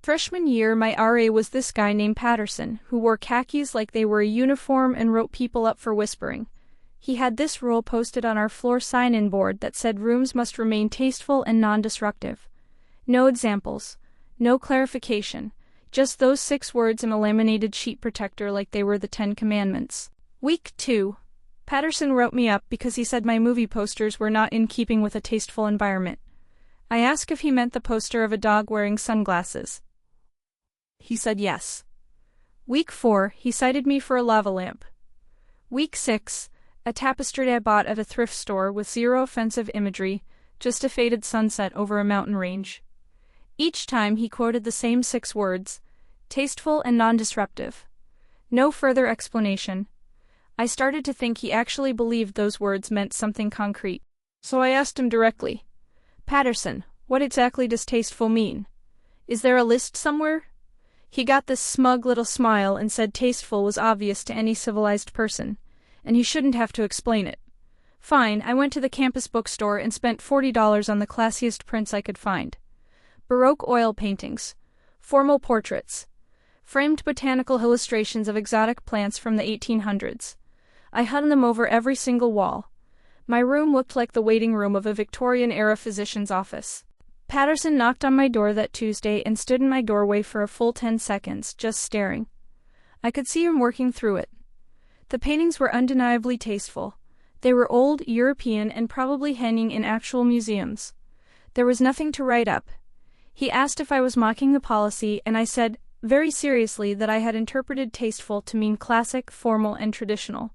Freshman year, my RA was this guy named Patterson, who wore khakis like they were a uniform and wrote people up for whispering. He had this rule posted on our floor sign-in board that said rooms must remain tasteful and non-destructive. No examples. No clarification. Just those 6 words in a laminated sheet protector like they were the 10 Commandments. Week 2. Patterson wrote me up because he said my movie posters were not in keeping with a tasteful environment. I asked if he meant the poster of a dog wearing sunglasses. He said yes. Week 4, he cited me for a lava lamp. Week 6, a tapestry I bought at a thrift store with zero offensive imagery, just a faded sunset over a mountain range. Each time he quoted the same 6 words, tasteful and non-disruptive. No further explanation. I started to think he actually believed those words meant something concrete. So I asked him directly, Patterson, what exactly does tasteful mean? Is there a list somewhere? He got this smug little smile and said tasteful was obvious to any civilized person, and he shouldn't have to explain it. Fine, I went to the campus bookstore and spent $40 on the classiest prints I could find. Baroque oil paintings, formal portraits, framed botanical illustrations of exotic plants from the 1800s. I hung them over every single wall. My room looked like the waiting room of a Victorian-era physician's office. Patterson knocked on my door that Tuesday and stood in my doorway for a full 10 seconds, just staring. I could see him working through it. The paintings were undeniably tasteful. They were old, European, and probably hanging in actual museums. There was nothing to write up. He asked if I was mocking the policy, and I said, very seriously, that I had interpreted tasteful to mean classic, formal, and traditional.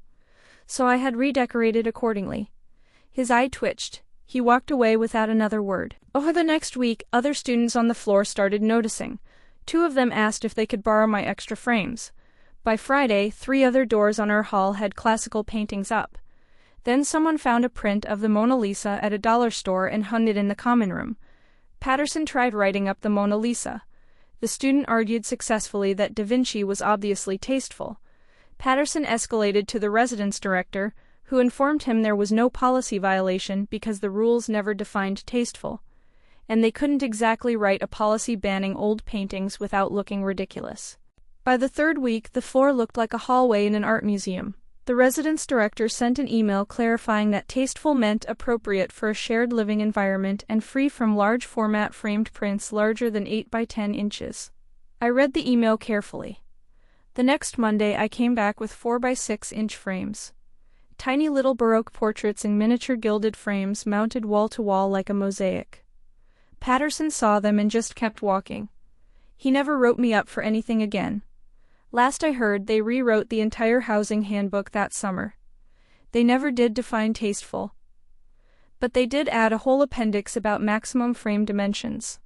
So I had redecorated accordingly. His eye twitched. He walked away without another word. Over the next week, other students on the floor started noticing. 2 of them asked if they could borrow my extra frames. By Friday, 3 other doors on our hall had classical paintings up. Then someone found a print of the Mona Lisa at a dollar store and hung it in the common room. Patterson tried writing up the Mona Lisa. The student argued successfully that Da Vinci was obviously tasteful. Patterson escalated to the residence director, who informed him there was no policy violation because the rules never defined tasteful, and they couldn't exactly write a policy banning old paintings without looking ridiculous. By the 3rd week, the floor looked like a hallway in an art museum. The residence director sent an email clarifying that tasteful meant appropriate for a shared living environment and free from large format framed prints larger than 8 by 10 inches. I read the email carefully. The next Monday I came back with 4 by 6 inch frames. Tiny little Baroque portraits in miniature gilded frames mounted wall to wall like a mosaic. Patterson saw them and just kept walking. He never wrote me up for anything again. Last I heard, they rewrote the entire housing handbook that summer. They never did define tasteful. But they did add a whole appendix about maximum frame dimensions.